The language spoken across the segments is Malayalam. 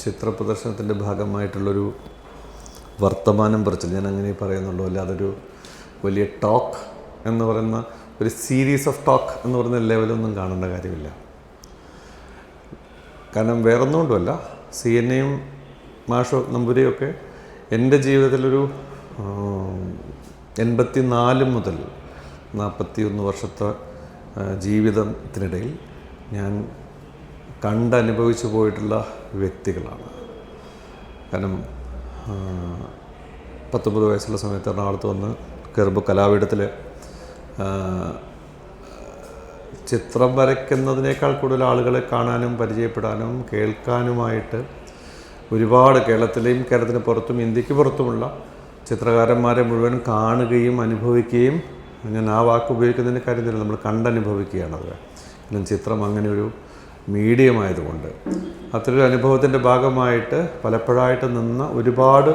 ചിത്ര പ്രദർശനത്തിൻ്റെ ഭാഗമായിട്ടുള്ളൊരു വർത്തമാനം പറച്ചിൽ, ഞാൻ അങ്ങനെ പറയുന്നുള്ളൂ, അല്ല അതൊരു വലിയ ടോക്ക് എന്ന് പറയുന്ന ഒരു സീരീസ് ഓഫ് ടോക്ക് എന്ന് പറയുന്ന ലെവലൊന്നും കാണേണ്ട കാര്യമില്ല. കാരണം വേറൊന്നുകൊണ്ടുമല്ല, CNAയും മാഷോ നമ്പൂരിയൊക്കെ എൻ്റെ ജീവിതത്തിലൊരു 84 മുതൽ 41 വർഷത്തെ ജീവിതത്തിനിടയിൽ ഞാൻ കണ്ടനുഭവിച്ചു പോയിട്ടുള്ള വ്യക്തികളാണ്. കാരണം 19 വയസ്സുള്ള സമയത്ത് എറണാകുളത്ത് വന്ന് കയറുമ്പോൾ കലാപീഠത്തിൽ ചിത്രം വരയ്ക്കുന്നതിനേക്കാൾ കൂടുതൽ ആളുകളെ കാണാനും പരിചയപ്പെടാനും കേൾക്കാനുമായിട്ട് ഒരുപാട് കേരളത്തിന് പുറത്തും ഇന്ത്യക്ക് പുറത്തുമുള്ള ചിത്രകാരന്മാരെ മുഴുവൻ കാണുകയും അനുഭവിക്കുകയും, ഞാൻ ആ വാക്ക് ഉപയോഗിക്കുന്നതിന് കാര്യത്തില്ല, നമ്മൾ കണ്ടനുഭവിക്കുകയാണത്. കാരണം ചിത്രം അങ്ങനെ ഒരു മീഡിയമായതുകൊണ്ട് അത്തരൊരു അനുഭവത്തിൻ്റെ ഭാഗമായിട്ട് പലപ്പോഴായിട്ട് നിന്ന ഒരുപാട്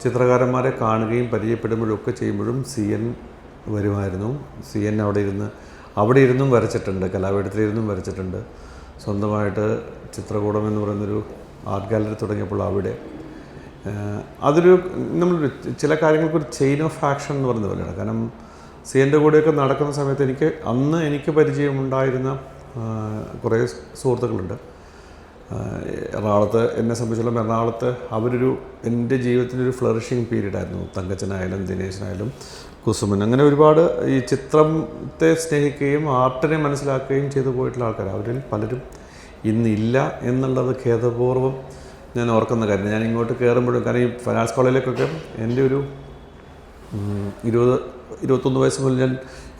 ചിത്രകാരന്മാരെ കാണുകയും പരിചയപ്പെടുമ്പോഴൊക്കെ ചെയ്യുമ്പോഴും CN വരുമായിരുന്നു. CN അവിടെ ഇരുന്നും വരച്ചിട്ടുണ്ട്, കലാപീഠത്തിലിരുന്നും വരച്ചിട്ടുണ്ട്. സ്വന്തമായിട്ട് ചിത്രകൂടം എന്ന് പറയുന്നൊരു ആർട്ട് ഗാലറി തുടങ്ങിയപ്പോൾ അവിടെ അതൊരു നമ്മൾ ചില കാര്യങ്ങൾക്കൊരു ചെയിൻ ഓഫ് ആക്ഷൻ എന്ന് പറയുന്ന പോലെയാണ്. കാരണം CNൻ്റെ കൂടെയൊക്കെ നടക്കുന്ന സമയത്ത് എനിക്ക് പരിചയമുണ്ടായിരുന്ന കുറേ സുഹൃത്തുക്കളുണ്ട് എറണാകുളത്ത്. എന്നെ സംബന്ധിച്ചിടത്തോളം എറണാകുളത്ത് എൻ്റെ ജീവിതത്തിൻ്റെ ഒരു ഫ്ലറിഷിങ് പീരീഡായിരുന്നു. തങ്കച്ചനായാലും ദിനേശനായാലും കുസുമൻ, അങ്ങനെ ഒരുപാട് ഈ ചിത്രത്തെ സ്നേഹിക്കുകയും ആർട്ടിനെ മനസ്സിലാക്കുകയും ചെയ്തു പോയിട്ടുള്ള ആൾക്കാർ. അവരിൽ പലരും ഇന്നില്ല എന്നുള്ളത് ഖേദപൂർവ്വം ഞാൻ ഓർക്കുന്ന കാര്യം. ഞാൻ ഇങ്ങോട്ട് കയറുമ്പോഴും, കാരണം ഈ ഫൈനാൻസ് കോളേജിലേക്കൊക്കെ എൻ്റെ ഒരു 21 വയസ്സ് മുതൽ ഞാൻ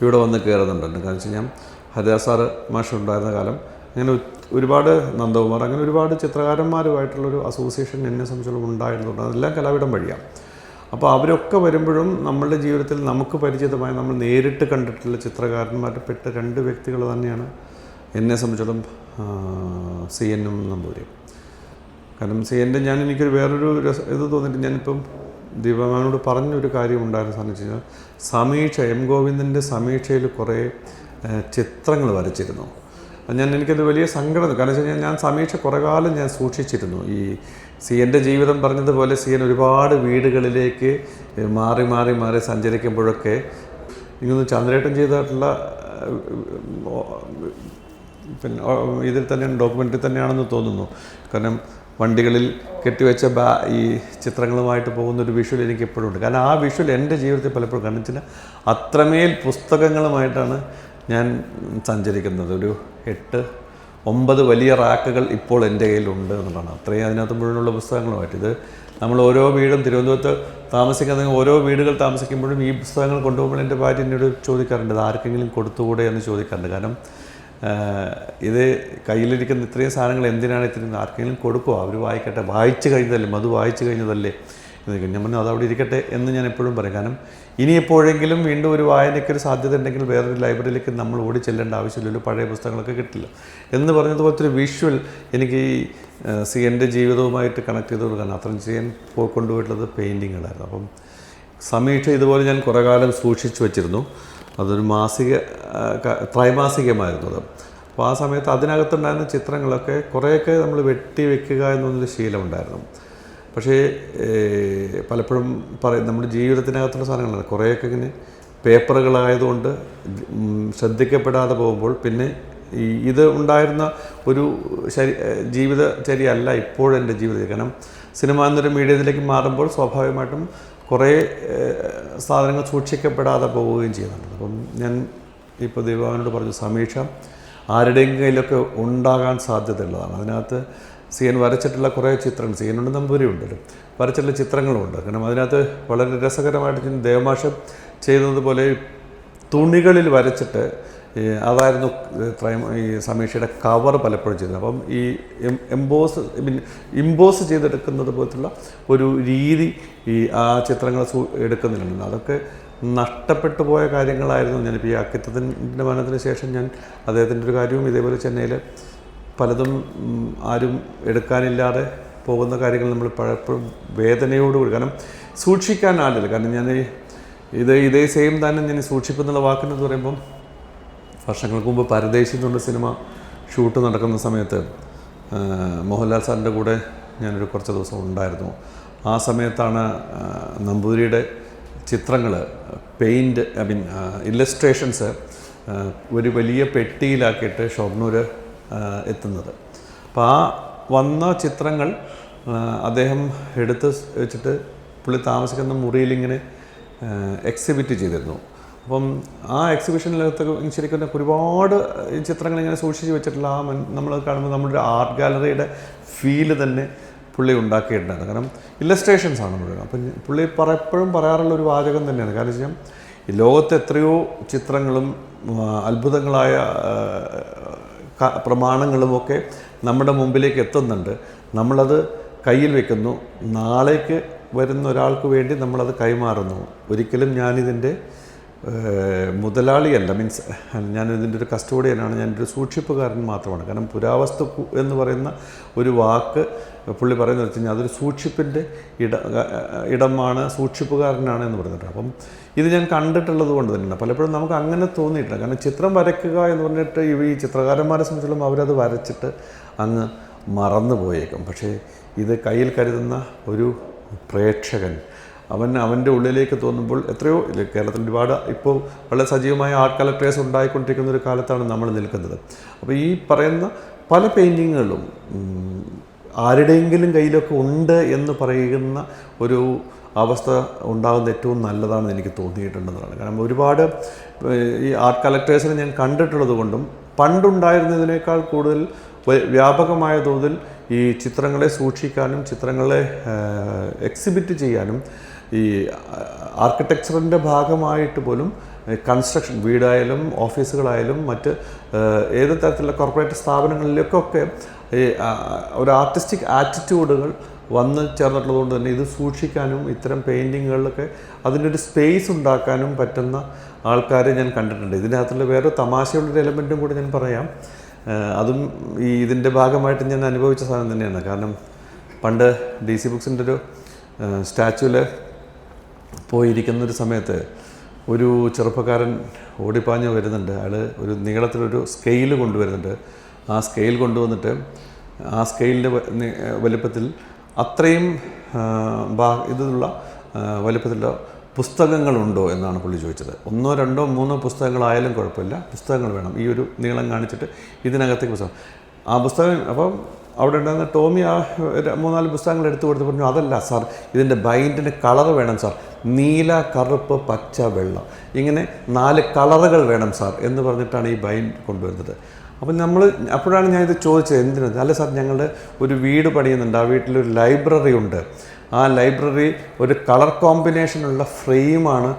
ഇവിടെ വന്ന് കയറുന്നുണ്ട്. കാരണം വെച്ച് കഴിഞ്ഞാൽ ഹരിദാസ് സാറ് മാഷ് ഉണ്ടായിരുന്ന കാലം, അങ്ങനെ ഒരുപാട് നന്ദകുമാർ, അങ്ങനെ ഒരുപാട് ചിത്രകാരന്മാരുമായിട്ടുള്ളൊരു അസോസിയേഷൻ എന്നെ സംബന്ധിച്ചോളം ഉണ്ടായിരുന്നുണ്ട്. അതെല്ലാം കലാപീഠം വഴിയാണ്. അപ്പോൾ അവരൊക്കെ വരുമ്പോഴും നമ്മളുടെ ജീവിതത്തിൽ നമുക്ക് പരിചിതമായ, നമ്മൾ നേരിട്ട് കണ്ടിട്ടുള്ള ചിത്രകാരന്മാരിൽ പെട്ട 2 വ്യക്തികൾ തന്നെയാണ് എന്നെ സംബന്ധിച്ചോളം CNനും നമ്പൂരിയും. കാരണം CNൻ്റെ എനിക്കൊരു വേറൊരു ഇത് തോന്നിയിട്ട്, ഞാനിപ്പം ദീപമാനോട് പറഞ്ഞൊരു കാര്യം ഉണ്ടായിരുന്ന സാധനം വെച്ച് കഴിഞ്ഞാൽ, സമീക്ഷ M. ഗോവിന്ദൻ്റെ സമീക്ഷയിൽ കുറേ ചിത്രങ്ങൾ വരച്ചിരുന്നു. എനിക്കത് വലിയ സങ്കടം. കാരണം വെച്ച് കഴിഞ്ഞാൽ ഞാൻ സമീക്ഷ കുറേ കാലം ഞാൻ സൂക്ഷിച്ചിരുന്നു. ഈ CNൻ്റെ ജീവിതം പറഞ്ഞതുപോലെ CN ഒരുപാട് വീടുകളിലേക്ക് മാറി മാറി മാറി സഞ്ചരിക്കുമ്പോഴൊക്കെ ഇങ്ങൊന്ന് ചന്ദ്രേട്ടൻ ചെയ്തിട്ടുള്ള പിന്നെ ഇതിൽ തന്നെയാണ്, ഡോക്യുമെൻ്ററി തന്നെയാണെന്ന് തോന്നുന്നു. കാരണം വണ്ടികളിൽ കെട്ടിവെച്ച ഈ ചിത്രങ്ങളുമായിട്ട് പോകുന്നൊരു വിഷ്വൽ എനിക്ക് എപ്പോഴും ഉണ്ട്. കാരണം ആ വിഷ്വൽ എൻ്റെ ജീവിതത്തിൽ പലപ്പോഴും കണ്ടിച്ചില്ല. അത്രമേൽ പുസ്തകങ്ങളുമായിട്ടാണ് ഞാൻ സഞ്ചരിക്കുന്നത്. ഒരു 8-9 വലിയ റാക്കുകൾ ഇപ്പോൾ എൻ്റെ കയ്യിലുണ്ട് എന്നുള്ളതാണ്. അത്രയും അതിനകത്ത് മുഴുവനുള്ള പുസ്തകങ്ങളുമായിട്ട്. ഇത് നമ്മൾ ഓരോ വീടും തിരുവനന്തപുരത്ത് താമസിക്കുന്ന ഓരോ വീടുകൾ താമസിക്കുമ്പോഴും ഈ പുസ്തകങ്ങൾ കൊണ്ടുപോകുമ്പോൾ എൻ്റെ ഭാര്യ എന്നോട് ചോദിക്കാറുണ്ട്, ഇത് ആർക്കെങ്കിലും കൊടുത്തുകൂടെ എന്ന് ചോദിക്കാറുണ്ട്. കാരണം ഇത് കയ്യിലിരിക്കുന്ന ഇത്രയും സാധനങ്ങൾ എന്തിനാണ് ഇത്രയും, ആർക്കെങ്കിലും കൊടുക്കുമോ, അവർ വായിക്കട്ടെ, വായിച്ചു കഴിഞ്ഞതല്ലേ എന്ന് ഞാൻ പറഞ്ഞു, അതവിടെ ഇരിക്കട്ടെ എന്ന് ഞാൻ എപ്പോഴും പറയും. കാരണം ഇനി എപ്പോഴെങ്കിലും വീണ്ടും ഒരു വായനയ്ക്കൊരു സാധ്യത ഉണ്ടെങ്കിൽ വേറൊരു ലൈബ്രറിയിലേക്ക് നമ്മൾ ഓടി ചെല്ലേണ്ട ആവശ്യമില്ലല്ലോ, പഴയ പുസ്തകങ്ങളൊക്കെ കിട്ടില്ല എന്ന് പറഞ്ഞതുപോലത്തെ ഒരു വിഷ്വൽ എനിക്ക് ഈ CNൻ്റെ ജീവിതവുമായിട്ട് കണക്ട് ചെയ്ത് കൊടുക്കാൻ. അത്രയും CN കൊണ്ടുപോയിട്ടുള്ളത് പെയിൻറ്റിങ്ങുകളായിരുന്നു. അപ്പം സമീക്ഷ ഇതുപോലെ ഞാൻ കുറേ കാലം സൂക്ഷിച്ചു വച്ചിരുന്നു. അതൊരു ത്രൈമാസികമായിരുന്നു അത്. അപ്പോൾ ആ സമയത്ത് അതിനകത്തുണ്ടായിരുന്ന ചിത്രങ്ങളൊക്കെ കുറേയൊക്കെ നമ്മൾ വെട്ടി വെക്കുക എന്നൊരു ശീലമുണ്ടായിരുന്നു. പക്ഷേ പലപ്പോഴും നമ്മുടെ ജീവിതത്തിനകത്തുള്ള സാധനങ്ങളാണ് കുറേയൊക്കെ ഇങ്ങനെ പേപ്പറുകളായതുകൊണ്ട് ശ്രദ്ധിക്കപ്പെടാതെ പോകുമ്പോൾ പിന്നെ ഇത് ഉണ്ടായിരുന്ന ഒരു ജീവിതചര്യ ഇപ്പോഴെൻ്റെ ജീവിതത്തിൽ. കാരണം സിനിമ എന്നൊരു മീഡിയത്തിലേക്ക് മാറുമ്പോൾ സ്വാഭാവികമായിട്ടും കുറേ സാധനങ്ങൾ സൂക്ഷിക്കപ്പെടാതെ പോവുകയും ചെയ്യുന്നുണ്ട്. അപ്പം ഞാൻ ഇപ്പോൾ ദീപാവനോട് പറഞ്ഞു, സമീക്ഷ ആരുടെയും കയ്യിലൊക്കെ ഉണ്ടാകാൻ സാധ്യതയുള്ളതാണ്. അതിനകത്ത് CN വരച്ചിട്ടുള്ള കുറേ ചിത്രങ്ങൾ, CN നമ്പൂരി ഉണ്ടല്ലോ, വരച്ചിട്ടുള്ള ചിത്രങ്ങളുമുണ്ട്. കാരണം അതിനകത്ത് വളരെ രസകരമായിട്ട് ദേവമാഷ് ചെയ്തതുപോലെ തുണികളിൽ വരച്ചിട്ട് അതായിരുന്നു ഈ സമീക്ഷയുടെ കവർ പലപ്പോഴും ചെയ്തത്. അപ്പം ഈ ഇമ്പോസ് ചെയ്തെടുക്കുന്നത് പോലത്തുള്ള ഒരു രീതി ഈ ആ ചിത്രങ്ങൾ എടുക്കുന്നില്ല. അതൊക്കെ നഷ്ടപ്പെട്ടു പോയ കാര്യങ്ങളായിരുന്നു. ഞാനിപ്പോൾ ഈ അക്കിത്തത്തിൻ്റെ മരണത്തിന് ശേഷം ഞാൻ അദ്ദേഹത്തിൻ്റെ ഒരു കാര്യവും ഇതേപോലെ ചെന്നൈയിൽ പലതും ആരും എടുക്കാനില്ലാതെ പോകുന്ന കാര്യങ്ങൾ നമ്മൾ പലപ്പോഴും വേദനയോടുകൂടി, കാരണം സൂക്ഷിക്കാൻ ആളില്ല. കാരണം ഞാൻ ഇതേ സെയിം തന്നെ ഞാൻ സൂക്ഷിപ്പെന്നുള്ള വാക്കെന്ന് പറയുമ്പം വർഷങ്ങൾക്ക് മുമ്പ് പരദേശി എന്നുള്ള സിനിമ ഷൂട്ട് നടക്കുന്ന സമയത്ത് മോഹൻലാൽ സാറിൻ്റെ കൂടെ ഞാനൊരു കുറച്ച് ദിവസം ഉണ്ടായിരുന്നു. ആ സമയത്താണ് നമ്പൂതിരിയുടെ ചിത്രങ്ങൾ പെയിൻറ്റ് ഇല്ലസ്ട്രേഷൻസ് ഒരു വലിയ പെട്ടിയിലാക്കിയിട്ട് ഷൊർണൂർ എത്തുന്നത്. അപ്പോൾ ആ വന്ന ചിത്രങ്ങൾ അദ്ദേഹം എടുത്ത് വെച്ചിട്ട് പുള്ളി താമസിക്കുന്ന മുറിയിലിങ്ങനെ എക്സിബിറ്റ് ചെയ്തിരുന്നു. അപ്പം ആ എക്സിബിഷനിലകത്ത് ശരിക്കും ഒരുപാട് ചിത്രങ്ങൾ ഇങ്ങനെ സൂക്ഷിച്ച് വെച്ചിട്ടുള്ള നമ്മൾ കാണുമ്പോൾ നമ്മുടെ ആർട്ട് ഗാലറിയുടെ ഫീല് തന്നെ പുള്ളി ഉണ്ടാക്കിയിട്ടുണ്ടായിരുന്നു. കാരണം ഇല്ലസ്ട്രേഷൻസ് ആണ് മുഴുവൻ. അപ്പം പുള്ളി എപ്പോഴും പറയാറുള്ള ഒരു വാചകം തന്നെയാണ്. കാരണം വെച്ചാൽ ഈ ലോകത്തെ എത്രയോ ചിത്രങ്ങളും അത്ഭുതങ്ങളായ പ്രമാണങ്ങളുമൊക്കെ നമ്മുടെ മുമ്പിലേക്ക് എത്തുന്നുണ്ട്. നമ്മളത് കയ്യിൽ വെക്കുന്നു, നാളേക്ക് വരുന്ന ഒരാൾക്ക് വേണ്ടി നമ്മളത് കൈമാറുന്നു. ഒരിക്കലും ഞാനിതിൻ്റെ മുതലാളിയല്ല, മീൻസ് ഞാനിതിൻ്റെ ഒരു കസ്റ്റോഡിയനാണ്, ഞാനൊരു സൂക്ഷിപ്പുകാരൻ മാത്രമാണ്. കാരണം പുരാവസ്തു എന്ന് പറയുന്ന ഒരു വാക്ക് പുള്ളി പറയുന്നത് വെച്ച് കഴിഞ്ഞാൽ അതൊരു സൂക്ഷിപ്പിൻ്റെ ഇടമാണ്, സൂക്ഷിപ്പുകാരനാണ് എന്ന് പറഞ്ഞിട്ട്. അപ്പം ഇത് ഞാൻ കണ്ടിട്ടുള്ളത് കൊണ്ട് തന്നെയാണ് പലപ്പോഴും നമുക്ക് അങ്ങനെ തോന്നിയിട്ടില്ല. കാരണം ചിത്രം വരയ്ക്കുക എന്ന് പറഞ്ഞിട്ട് ഈ ചിത്രകാരന്മാരെ സംബന്ധിച്ചിടത്തോളം അവരത് വരച്ചിട്ട് അങ്ങ് മറന്നു പോയേക്കും. പക്ഷേ ഇത് കയ്യിൽ കരുതുന്ന ഒരു പ്രേക്ഷകൻ അവൻ്റെ ഉള്ളിലേക്ക് തോന്നുമ്പോൾ എത്രയോ കേരളത്തിൽ ഒരുപാട് ഇപ്പോൾ വളരെ സജീവമായ ആർട്ട് കളക്ടേഴ്സ് ഉണ്ടായിക്കൊണ്ടിരിക്കുന്ന ഒരു കാലത്താണ് നമ്മൾ നിൽക്കുന്നത്. അപ്പോൾ ഈ പറയുന്ന പല പെയിൻറ്റിങ്ങുകളും ആരുടെയെങ്കിലും കയ്യിലൊക്കെ ഉണ്ട് എന്ന് പറയുന്ന ഒരു അവസ്ഥ ഉണ്ടാകുന്ന ഏറ്റവും നല്ലതാണെന്ന് എനിക്ക് തോന്നിയിട്ടുണ്ടെന്നതാണ്. കാരണം ഒരുപാട് ഈ ആർട്ട് കളക്ടേഴ്സിനെ ഞാൻ കണ്ടിട്ടുള്ളത് കൊണ്ടും പണ്ടുണ്ടായിരുന്നതിനേക്കാൾ കൂടുതൽ വ്യാപകമായ തോതിൽ ഈ ചിത്രങ്ങളെ സൂക്ഷിക്കാനും ചിത്രങ്ങളെ എക്സിബിറ്റ് ചെയ്യാനും ഈ ആർക്കിടെക്ചറിൻ്റെ ഭാഗമായിട്ട് പോലും കൺസ്ട്രക്ഷൻ വീടായാലും ഓഫീസുകളായാലും മറ്റ് ഏത് തരത്തിലുള്ള കോർപ്പറേറ്റ് സ്ഥാപനങ്ങളിലേക്കൊക്കെ ഈ ഒരു ആർട്ടിസ്റ്റിക് ആറ്റിറ്റ്യൂഡുകൾ വന്ന് ചേർന്നിട്ടുള്ളത് കൊണ്ട് തന്നെ ഇത് സൂക്ഷിക്കാനും ഇത്തരം പെയിൻറ്റിങ്ങുകളിലൊക്കെ അതിനൊരു സ്പേസ് ഉണ്ടാക്കാനും പറ്റുന്ന ആൾക്കാരെ ഞാൻ കണ്ടിട്ടുണ്ട്. ഇതിനകത്തുള്ള വേറെ തമാശയുള്ളൊരു എലമെൻറ്റും കൂടി ഞാൻ പറയാം. അതും ഈ ഇതിൻ്റെ ഭാഗമായിട്ട് ഞാൻ അനുഭവിച്ച സാധനം തന്നെയാണ്. കാരണം പണ്ട് DC ബുക്സിൻ്റെ ഒരു സ്റ്റാച്യൂവിൽ പോയിരിക്കുന്നൊരു സമയത്ത് ഒരു ചെറുപ്പക്കാരൻ ഓടിപ്പാഞ്ഞ് വരുന്നുണ്ട്. അയാൾ ഒരു നീളത്തിലൊരു സ്കെയിൽ കൊണ്ടുവരുന്നുണ്ട്. ആ സ്കെയിൽ കൊണ്ടുവന്നിട്ട് ആ സ്കെയിലിൻ്റെ വലിപ്പത്തിൽ അത്രയും ഇതിലുള്ള വലിപ്പത്തിലുള്ള പുസ്തകങ്ങളുണ്ടോ എന്നാണ് പുള്ളി ചോദിച്ചത്. 1, 2, 3 പുസ്തകങ്ങളായാലും കുഴപ്പമില്ല, പുസ്തകങ്ങൾ വേണം. ഈ ഒരു നീളം കാണിച്ചിട്ട് ഇതിനകത്തേക്ക് പുസ്തകം ആ പുസ്തകം. അപ്പം അവിടെ ഉണ്ടായിരുന്ന ടോമി ആ 3-4 പുസ്തകങ്ങൾ എടുത്തു കൊടുത്ത് പറഞ്ഞു, അതല്ല സാർ, ഇതിൻ്റെ ബൈൻഡിന് കളർ വേണം സാർ, നീല, കറുപ്പ്, പച്ച, വെള്ള, ഇങ്ങനെ 4 കളറുകൾ വേണം സാർ എന്ന് പറഞ്ഞിട്ടാണ് ഈ ബൈൻഡ് കൊണ്ടുവരുന്നത്. അപ്പം അപ്പോഴാണ് ഞാനിത് ചോദിച്ചത്, എന്തിനാണ്? അല്ല സാർ, ഞങ്ങളുടെ ഒരു വീട് പണിയുന്നുണ്ട്, ആ വീട്ടിലൊരു ലൈബ്രറി ഉണ്ട്, ആ ലൈബ്രറി ഒരു കളർ കോമ്പിനേഷനുള്ള ഫ്രെയിമാണ്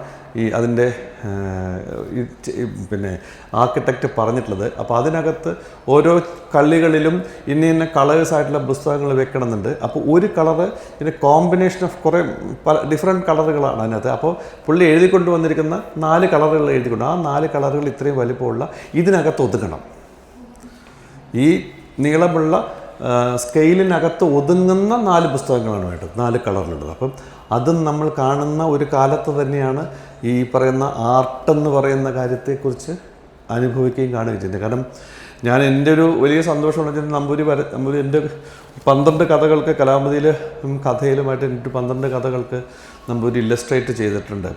ഈ അതിൻ്റെ പിന്നെ ആർക്കിടെക്റ്റ് പറഞ്ഞിട്ടുള്ളത്. അപ്പോൾ അതിനകത്ത് ഓരോ കള്ളികളിലും ഇന്ന കളേഴ്സായിട്ടുള്ള പുസ്തകങ്ങൾ വെക്കണമെന്നുണ്ട്. അപ്പോൾ ഒരു കളറ് ഇതിൻ്റെ കോമ്പിനേഷൻ ഓഫ് കുറേ ഡിഫറെൻറ്റ് കളറുകളാണ് അതിനകത്ത്. അപ്പോൾ പുള്ളി എഴുതിക്കൊണ്ട് വന്നിരിക്കുന്ന 4 കളറുകൾ എഴുതിക്കൊണ്ട് ആ 4 കളറുകൾ ഇത്രയും വലിപ്പമുള്ള ഇതിനകത്ത് ഒതുങ്ങണം. ഈ നീളമുള്ള സ്കെയിലിനകത്ത് ഒതുങ്ങുന്ന 4 പുസ്തകങ്ങളാണ് വേണ്ടത്, 4 കളറിലുള്ളത്. അപ്പം അതും നമ്മൾ കാണുന്ന ഒരു കാലത്ത് തന്നെയാണ് ഈ പറയുന്ന ആർട്ടെന്ന് പറയുന്ന കാര്യത്തെക്കുറിച്ച് അനുഭവിക്കുകയും കാണുകയും ചെയ്യുന്നത്. കാരണം ഞാൻ എൻ്റെ ഒരു വലിയ സന്തോഷമുള്ള വെച്ചാൽ നമ്പൂരി എൻ്റെ 12 കഥകൾക്ക് കലാമതിയിൽ കഥയിലുമായിട്ട് എനിക്ക് 12 കഥകൾക്ക് നമ്പൂരി ഇല്ലസ്ട്രേറ്റ് ചെയ്തിട്ടുണ്ട്.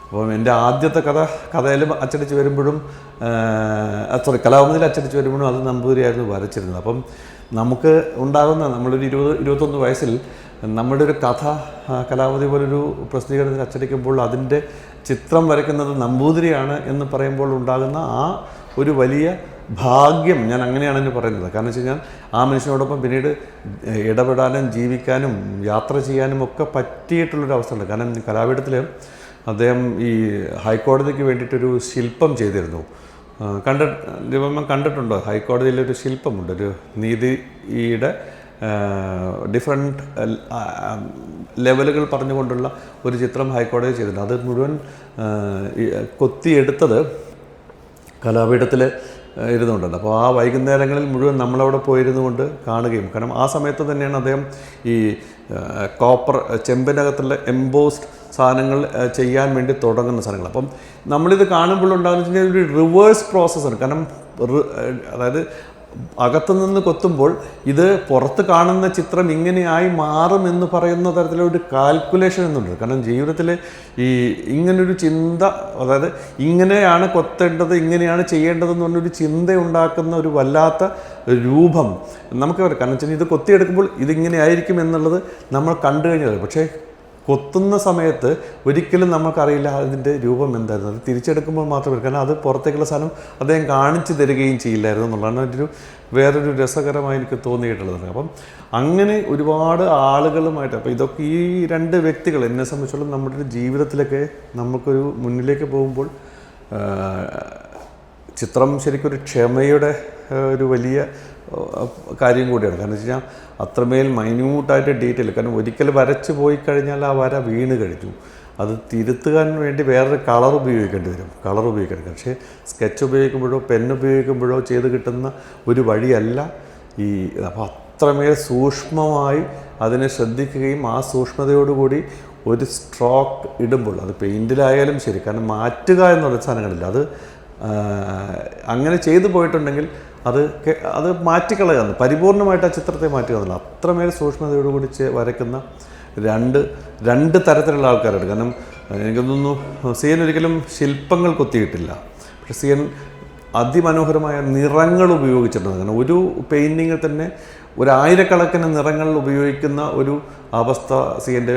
അപ്പം എൻ്റെ ആദ്യത്തെ കഥയിലും അച്ചടിച്ച് വരുമ്പോഴും കലാമതിയിൽ അച്ചടിച്ച് വരുമ്പോഴും അത് നമ്പൂരിയായിരുന്നു വരച്ചിരുന്നത്. അപ്പം നമുക്ക് ഉണ്ടാകുന്ന നമ്മളൊരു 20-21 വയസ്സിൽ നമ്മുടെ ഒരു കഥ കലാമതി പോലൊരു പ്രസിദ്ധീകരണത്തിൽ അച്ചടിക്കുമ്പോൾ അതിൻ്റെ ചിത്രം വരയ്ക്കുന്നത് നമ്പൂതിരിയാണ് എന്ന് പറയുമ്പോൾ ഉണ്ടാകുന്ന ആ ഒരു വലിയ ഭാഗ്യം, ഞാൻ അങ്ങനെയാണ് എന്നെ പറയുന്നത്. കാരണം വെച്ച് കഴിഞ്ഞാൽ ആ മനുഷ്യനോടൊപ്പം പിന്നീട് ഇടപെടാനും ജീവിക്കാനും യാത്ര ചെയ്യാനും ഒക്കെ പറ്റിയിട്ടുള്ളൊരവസ്ഥ ഉണ്ട്. കാരണം കലാപീഠത്തിൽ അദ്ദേഹം ഈ ഹൈക്കോടതിക്ക് വേണ്ടിയിട്ടൊരു ശില്പം ചെയ്തിരുന്നു. കണ്ടിട്ടുണ്ടോ? ഹൈക്കോടതിയിലൊരു ശില്പമുണ്ട്, ഒരു നീതിയുടെ ഡിഫറെൻറ്റ് ലെവലുകൾ പറഞ്ഞുകൊണ്ടുള്ള ഒരു ചിത്രം ഹൈക്കോടതി ചെയ്തിട്ടുണ്ട്. അത് മുഴുവൻ കൊത്തിയെടുത്തത് കലാപീഠത്തിൽ ഇരുന്നുകൊണ്ടുണ്ട്. അപ്പോൾ ആ വൈകുന്നേരങ്ങളിൽ മുഴുവൻ നമ്മളവിടെ പോയിരുന്നു കൊണ്ട് കാണുകയും, കാരണം ആ സമയത്ത് തന്നെയാണ് അദ്ദേഹം ഈ കോപ്പർ ചെമ്പിനകത്തുള്ള എംബോസ്ഡ് സാധനങ്ങൾ ചെയ്യാൻ വേണ്ടി തുടങ്ങുന്ന സാധനങ്ങൾ. അപ്പം നമ്മളിത് കാണുമ്പോൾ ഉണ്ടാകുന്ന വെച്ച് കഴിഞ്ഞാൽ ഒരു റിവേഴ്സ് പ്രോസസ്സാണ്. കാരണം അതായത് അകത്തുനിന്ന് കൊത്തുമ്പോൾ ഇത് പുറത്ത് കാണുന്ന ചിത്രം ഇങ്ങനെയായി മാറുമെന്ന് പറയുന്ന തരത്തിലൊരു കാൽക്കുലേഷൻ എന്നുണ്ട്. കാരണം ജീവിതത്തിൽ ഈ ഇങ്ങനൊരു ചിന്ത, അതായത് ഇങ്ങനെയാണ് കൊത്തേണ്ടത്, ഇങ്ങനെയാണ് ചെയ്യേണ്ടതെന്ന് പറഞ്ഞൊരു ചിന്ത ഉണ്ടാക്കുന്ന ഒരു വല്ലാത്ത രൂപം നമുക്ക് വരാം. കാരണം വെച്ചാൽ ഇത് കൊത്തിയെടുക്കുമ്പോൾ ഇതിങ്ങനെ ആയിരിക്കും എന്നുള്ളത് നമ്മൾ കണ്ടു കഴിഞ്ഞത്. പക്ഷേ കൊത്തുന്ന സമയത്ത് ഒരിക്കലും നമുക്കറിയില്ല അതിൻ്റെ രൂപം എന്തായിരുന്നു. അത് തിരിച്ചെടുക്കുമ്പോൾ മാത്രമേ, കാരണം അത് പുറത്തേക്കുള്ള സാധനം അദ്ദേഹം കാണിച്ചു തരികയും ചെയ്യില്ലായിരുന്നു എന്നുള്ളതാണ് ഒരു വേറൊരു രസകരമായി എനിക്ക് തോന്നിയിട്ടുള്ളത്. അപ്പം അങ്ങനെ ഒരുപാട് ആളുകളുമായിട്ട്, അപ്പോൾ ഇതൊക്കെ ഈ രണ്ട് വ്യക്തികൾ എന്നെ സംബന്ധിച്ചോളം നമ്മുടെ ജീവിതത്തിലൊക്കെ നമുക്കൊരു മുന്നിലേക്ക് പോകുമ്പോൾ ചിത്രം ശരിക്കും ഒരു ക്ഷമയുടെ ഒരു വലിയ കാര്യം കൂടിയാണ്. കാരണം വെച്ച് കഴിഞ്ഞാൽ അത്രമേൽ മൈന്യൂട്ടായിട്ട് ഡീറ്റെയിൽ, കാരണം ഒരിക്കൽ വരച്ച് പോയി കഴിഞ്ഞാൽ ആ വര വീണ് കഴിഞ്ഞു. അത് തിരുത്തുവാൻ വേണ്ടി വേറൊരു കളർ ഉപയോഗിക്കേണ്ടി വരും, കളർ ഉപയോഗിക്കേണ്ടി. പക്ഷേ സ്കെച്ച് ഉപയോഗിക്കുമ്പോഴോ പെൻ ഉപയോഗിക്കുമ്പോഴോ ചെയ്ത് കിട്ടുന്ന ഒരു വഴിയല്ല ഈ. അപ്പോൾ അത്രമേൽ സൂക്ഷ്മമായി അതിനെ ശ്രദ്ധിക്കുകയും ആ സൂക്ഷ്മതയോടുകൂടി ഒരു സ്ട്രോക്ക് ഇടുമ്പോൾ, അത് പെയിൻറ്റിലായാലും ശരി, കാരണം മാറ്റുക എന്നുള്ള സാധനങ്ങളില്ല, അത് അങ്ങനെ ചെയ്തു പോയിട്ടുണ്ടെങ്കിൽ അത് മാറ്റിക്കളയാന്ന്, പരിപൂർണമായിട്ട് ആ ചിത്രത്തെ മാറ്റുക എന്നുള്ള അത്രമേൽ സൂക്ഷ്മതയോടുകൂടി വരയ്ക്കുന്ന രണ്ട് തരത്തിലുള്ള ആൾക്കാരുണ്ട്. കാരണം എനിക്ക് തോന്നുന്നു സിയൻ ഒരിക്കലും ശില്പങ്ങൾ കൊത്തിയിട്ടില്ല, പക്ഷെ സിയൻ അതിമനോഹരമായ നിറങ്ങൾ ഉപയോഗിച്ചിട്ടുണ്ട്. കാരണം ഒരു പെയിൻറ്റിങ്ങിൽ തന്നെ ഒരായിരക്കണക്കിന് നിറങ്ങൾ ഉപയോഗിക്കുന്ന ഒരു അവസ്ഥ സിയൻ്റെ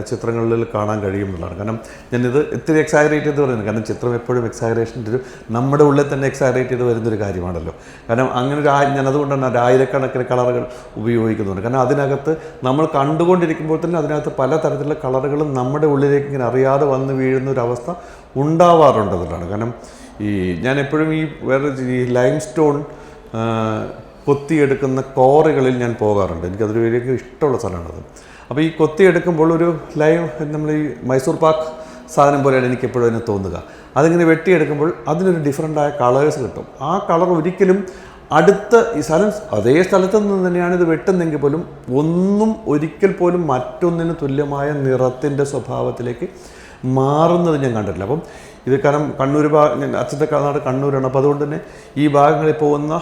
ചിത്രങ്ങളിൽ കാണാൻ കഴിയുമെന്നുള്ളതാണ്. കാരണം ഞാനിത് ഇത്തിരി എക്സാഗറേറ്റ് ചെയ്ത് പറയുന്നത്, കാരണം ചിത്രം എപ്പോഴും എക്സാഗറേഷൻ്റെ ഒരു നമ്മുടെ ഉള്ളിൽ തന്നെ എക്സാഗറേറ്റ് ചെയ്ത് വരുന്നൊരു കാര്യമാണല്ലോ. കാരണം അങ്ങനെ ഞാൻ അതുകൊണ്ടാണ് ഒരായിരക്കണക്കിന് കളറുകൾ ഉപയോഗിക്കുന്നുണ്ട്. കാരണം അതിനകത്ത് നമ്മൾ കണ്ടുകൊണ്ടിരിക്കുമ്പോൾ തന്നെ അതിനകത്ത് പല തരത്തിലുള്ള കളറുകളും നമ്മുടെ ഉള്ളിലേക്ക് ഇങ്ങനെ അറിയാതെ വന്ന് വീഴുന്ന ഒരു അവസ്ഥ ഉണ്ടാവാറുണ്ട് എന്നുള്ളതാണ്. കാരണം ഞാൻ എപ്പോഴും ഈ ലൈം സ്റ്റോൺ കൊത്തിയെടുക്കുന്ന കോറികളിൽ ഞാൻ പോകാറുണ്ട്. എനിക്കതൊരു വലിയ ഇഷ്ടമുള്ള സ്ഥലമാണത്. അപ്പോൾ ഈ കൊത്തിയെടുക്കുമ്പോൾ ഒരു നമ്മൾ ഈ മൈസൂർ പാക്ക് സാധനം പോലെയാണ് എനിക്കെപ്പോഴും അതിനെ തോന്നുക. അതിങ്ങനെ വെട്ടിയെടുക്കുമ്പോൾ അതിനൊരു ഡിഫറൻ്റായ കളേഴ്സ് കിട്ടും. ആ കളർ ഒരിക്കലും അടുത്ത ഈ അതേ സ്ഥലത്ത് നിന്ന് തന്നെയാണ് ഇത് വെട്ടുന്നെങ്കിൽ പോലും ഒരിക്കൽ പോലും മറ്റൊന്നിന് തുല്യമായ നിറത്തിൻ്റെ സ്വഭാവത്തിലേക്ക് മാറുന്നത് ഞാൻ കണ്ടിട്ടില്ല. അപ്പം ഇത് കാരണം കണ്ണൂർ ഞാൻ അച്ഛൻ്റെ നാട് കണ്ണൂരാണ്. അപ്പോൾ അതുകൊണ്ട് തന്നെ ഈ ഭാഗങ്ങളിൽ പോകുന്ന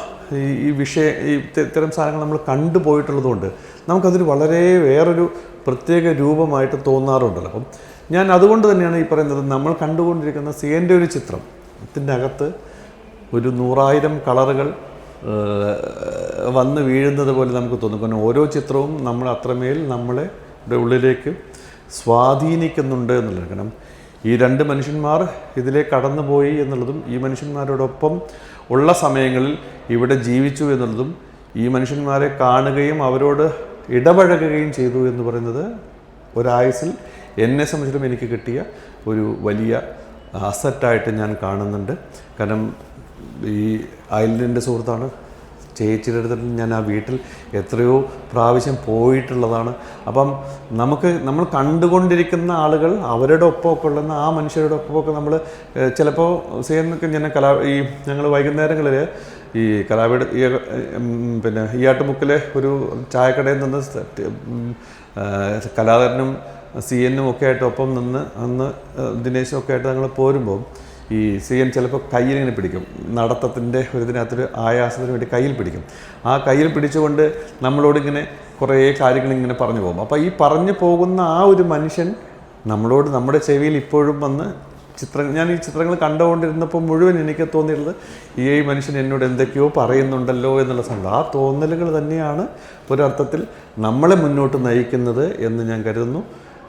ഇത്തരം സാധനങ്ങൾ നമ്മൾ കണ്ടുപോയിട്ടുള്ളതുകൊണ്ട് നമുക്കതൊരു വളരെ വേറൊരു പ്രത്യേക രൂപമായിട്ട് തോന്നാറുണ്ടല്ലോ. അപ്പം ഞാൻ അതുകൊണ്ട് തന്നെയാണ് ഈ പറയുന്നത്, നമ്മൾ കണ്ടുകൊണ്ടിരിക്കുന്ന സിയൻ്റെ ഒരു ചിത്രത്തിൻ്റെ അകത്ത് ഒരു 100,000 കളറുകൾ വന്ന് വീഴുന്നത് പോലെ നമുക്ക് തോന്നും. കാരണം ഓരോ ചിത്രവും നമ്മൾ അത്രമേൽ നമ്മളെ ഉള്ളിലേക്ക് സ്വാധീനിക്കുന്നുണ്ട് എന്നുള്ളത്. കാരണം ഈ രണ്ട് മനുഷ്യന്മാർ ഇതിലേക്ക് കടന്നുപോയി എന്നുള്ളതും ഈ മനുഷ്യന്മാരോടൊപ്പം ഉള്ള സമയങ്ങളിൽ ഇവിടെ ജീവിച്ചു എന്നുള്ളതും ഈ മനുഷ്യന്മാരെ കാണുകയും അവരോട് ഇടപഴകുകയും ചെയ്തു എന്ന് പറയുന്നത് ഒരായുസിൽ എന്നെ സംബന്ധിച്ചിടത്തോളം എനിക്ക് കിട്ടിയ ഒരു വലിയ അസറ്റായിട്ട് ഞാൻ കാണുന്നുണ്ട്. കാരണം ഈ ഐലൻഡിൻ്റെ സുഹൃത്താണ്, ചേച്ചിയുടെ അടുത്ത് ഞാൻ ആ വീട്ടിൽ എത്രയോ പ്രാവശ്യം പോയിട്ടുള്ളതാണ്. അപ്പം നമ്മൾ കണ്ടുകൊണ്ടിരിക്കുന്ന ആളുകൾ അവരുടെ ഒപ്പമൊക്കെ ഉള്ളുന്ന ആ മനുഷ്യരുടെ ഒപ്പമൊക്കെ നമ്മൾ ചിലപ്പോൾ ചെയ്യുന്നൊക്കെ ഞങ്ങൾ വൈകുന്നേരങ്ങളിൽ ഈ കലാവീട് പിന്നെ ഈയാട്ടുമുക്കിലെ ഒരു ചായക്കടയിൽ നിന്ന് കലാകാരനും സിയനും ഒക്കെ ആയിട്ട് ഒപ്പം നിന്ന് അന്ന് ദിനേശും ഒക്കെ ആയിട്ട് ഞങ്ങൾ പോരുമ്പോൾ ഈ സിയൻ ചിലപ്പോൾ കയ്യിലിങ്ങനെ പിടിക്കും, നടത്തത്തിൻ്റെ ഒരു ഇതിനകത്തൊരു ആയാസത്തിന് വേണ്ടി കയ്യിൽ പിടിക്കും. ആ കയ്യിൽ പിടിച്ചുകൊണ്ട് നമ്മളോടിങ്ങനെ കുറേ കാര്യങ്ങളിങ്ങനെ പറഞ്ഞു പോകും. അപ്പോൾ ഈ പറഞ്ഞു പോകുന്ന ആ ഒരു മനുഷ്യൻ നമ്മളോട് നമ്മുടെ ചെവിയിൽ ഇപ്പോഴും വന്ന് ഞാൻ ഈ ചിത്രങ്ങൾ കണ്ടുകൊണ്ടിരുന്നപ്പോൾ മുഴുവൻ എനിക്ക് തോന്നിയിട്ടുള്ളത് ഈ മനുഷ്യൻ എന്നോട് എന്തൊക്കെയോ പറയുന്നുണ്ടല്ലോ എന്നുള്ള സംഭവം. ആ തോന്നലുകൾ തന്നെയാണ് ഒരർത്ഥത്തിൽ നമ്മളെ മുന്നോട്ട് നയിക്കുന്നത് എന്ന് ഞാൻ കരുതുന്നു.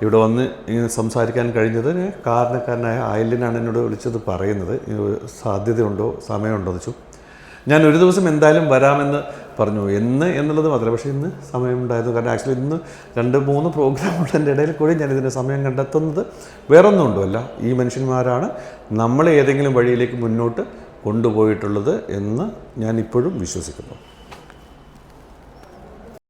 ഇവിടെ വന്ന് ഇങ്ങനെ സംസാരിക്കാൻ കഴിഞ്ഞതിന് കാരണക്കാരനായ ആയില്യനാണ് എന്നോട് വിളിച്ചത് പറയുന്നത്. സാധ്യതയുണ്ടോ സമയമുണ്ടോ എന്ന് വെച്ചു. ഞാൻ ഒരു ദിവസം എന്തായാലും വരാമെന്ന് പറഞ്ഞു. എന്നുള്ളത് മാത്രമല്ല, പക്ഷേ ഇന്ന് സമയമുണ്ടായിരുന്നു. കാരണം ആക്ച്വലി ഇന്ന് 2-3 പ്രോഗ്രാമുള്ളതിൻ്റെ ഇടയിൽ കൂടി ഞാനിതിൻ്റെ സമയം കണ്ടെത്തുന്നത് വേറൊന്നും ഉണ്ടല്ല, ഈ മനുഷ്യന്മാരാണ് നമ്മളെ ഏതെങ്കിലും വഴിയിലേക്ക് മുന്നോട്ട് കൊണ്ടുപോയിട്ടുള്ളത് എന്ന് ഞാൻ ഇപ്പോഴും വിശ്വസിക്കുന്നു.